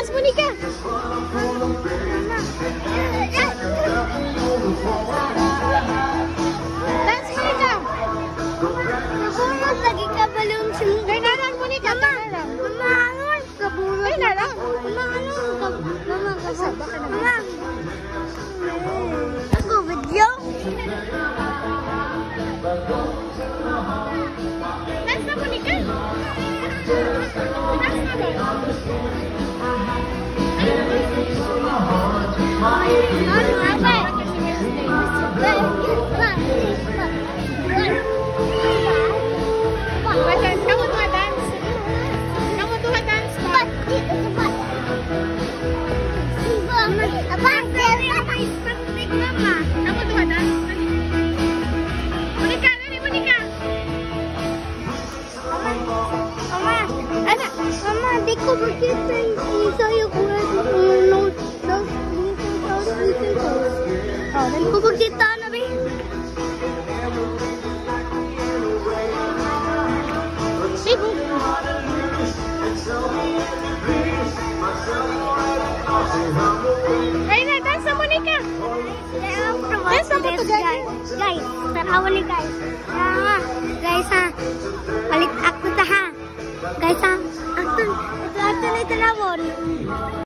Dance, Monica! Dance, Monica! Kabunot lagi ka balong sumugod. Kaya nalang, Monica! Mama, ano? Kabunot. Kaya nalang! Mama, ano? Mama, Kasaba ka na. Mama. Ako, video? Dance na, Monica! Dance na ba? Kamu tuh dance. Kamu tuh dance ba? Kamu tuh dance. Monica, dali Monica. Mama, di ko makita yung sa'yo ko. Oh, dali. Pupagkita na ba? Ibu. Ayun na, dance na Monica. Dance na mo to, guys. Guys, tanawan ni guys. Guys ha, palit ako ta ha. Guys ha, ito na itanawon.